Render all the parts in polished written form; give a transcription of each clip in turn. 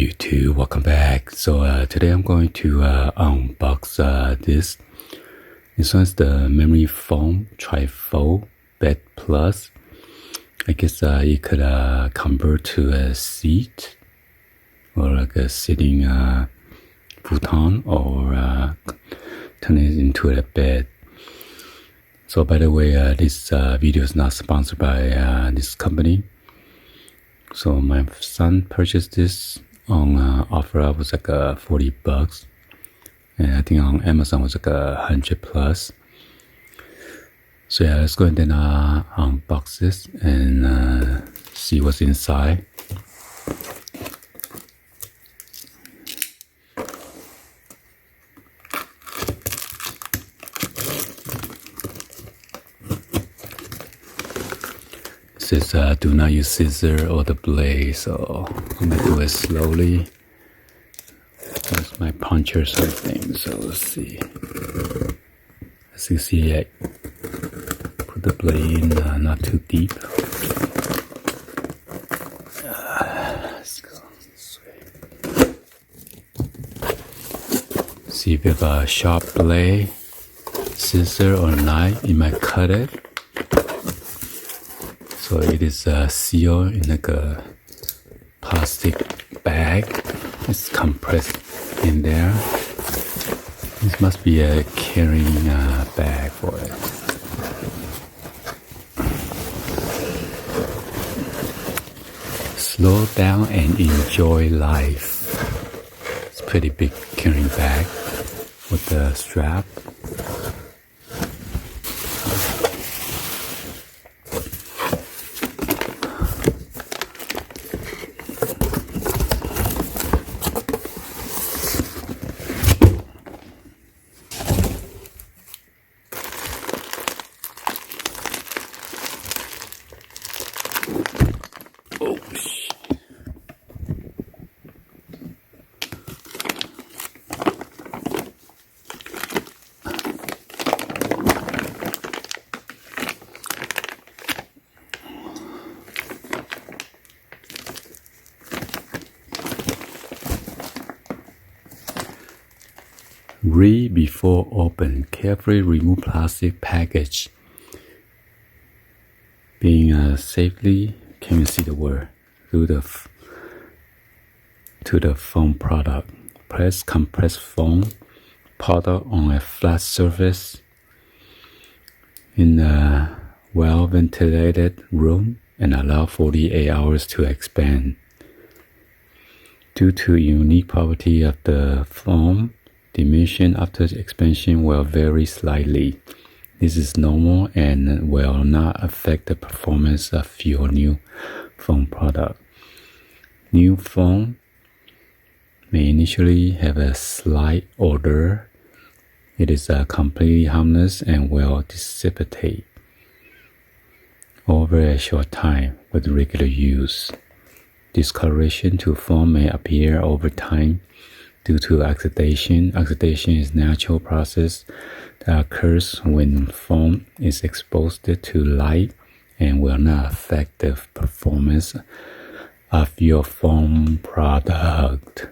YouTube, welcome back. So today I'm going to unbox this. This one's the memory foam trifold bed plus. I guess you could convert to a seat or like a sitting futon, or turn it into a bed. So by the way, this video is not sponsored by this company. So my son purchased this on offer. It was like $40, and I think on Amazon was like $100 plus. So yeah, let's go ahead and unbox this and see what's inside. It says do not use scissor or the blade, so I'm gonna do it slowly. That's my puncher sort of thing. So let's see. As you see, I put the blade in not too deep. Let's go this way. See if you have a sharp blade, scissor or knife, you might cut it. So it is sealed in like a plastic bag. It's compressed in there. This must be a carrying bag for it. Slow down and enjoy life. It's a pretty big carrying bag with the strap. Oh, shit. Read before open. Carefully remove plastic package. Being safely, can you see the word? To the foam product. Press compressed foam product on a flat surface in a well-ventilated room and allow 48 hours to expand. Due to unique property of the foam, dimension after expansion will vary slightly. This is normal and will not affect the performance of your new foam product. New foam may initially have a slight odor. It is completely harmless and will dissipate over a short time with regular use. Discoloration to foam may appear over time due to oxidation. Oxidation is a natural process that occurs when foam is exposed to light and will not affect the performance of your foam product.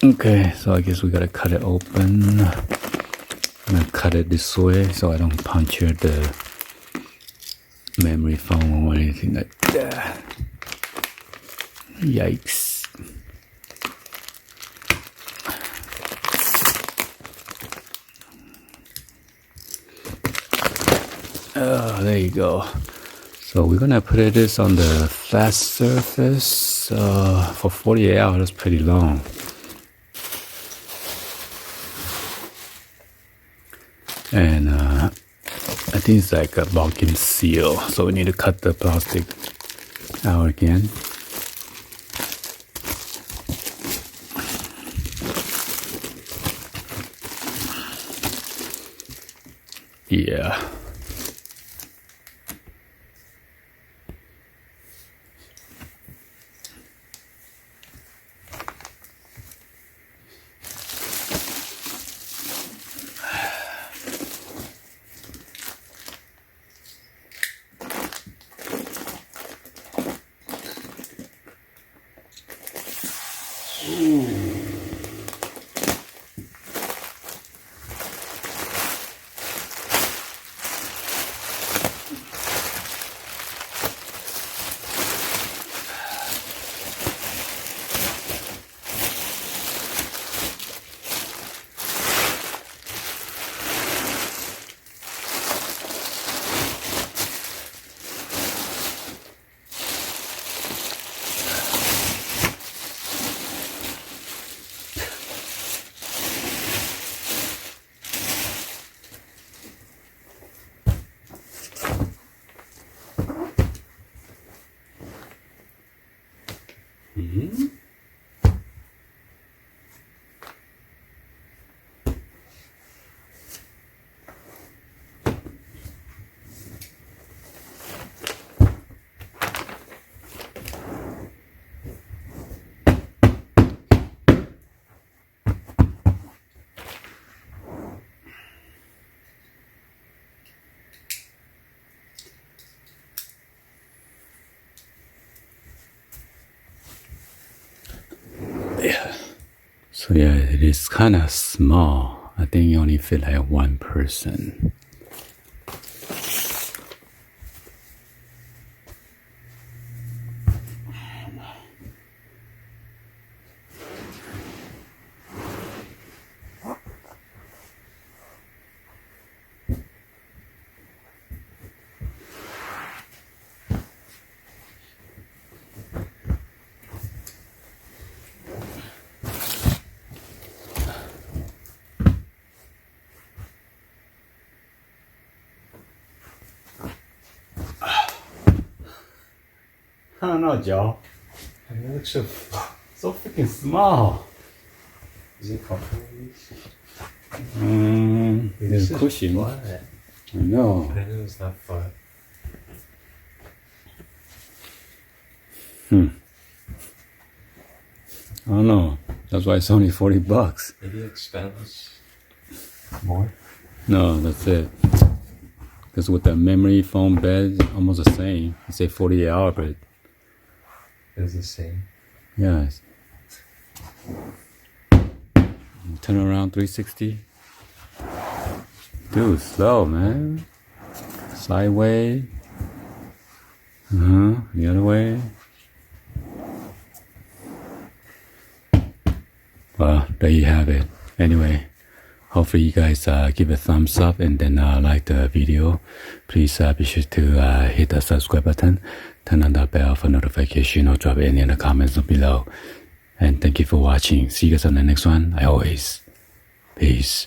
Okay, so I guess we gotta cut it open. I'm gonna cut it this way so I don't puncture the memory foam or anything like that. Yikes. Oh, there you go. So we're gonna put this on the flat surface for 48 hours. That's pretty long. And I think it's like a vacuum seal. So we need to cut the plastic out again. Yeah. Yeah. So yeah, it is kind of small. I think you only fit like one person. I don't know, Joe. It looks so freaking small. Is it comfortable? There's a cushion. Flat. I know. I know it's not flat. I don't know. That's why it's only $40. Maybe it expands more. No, that's it. Because with the memory foam bed, almost the same. You say 48 hours, but It's the same. yeah. Turn around 360. Dude, slow, man. Sideways. The other way. Well, there you have it. Anyway, hopefully you guys give a thumbs up and then like the video. Please be sure to hit the subscribe button, turn on the bell for notification, or drop any in the comments below. And thank you for watching. See you guys on the next one. Peace.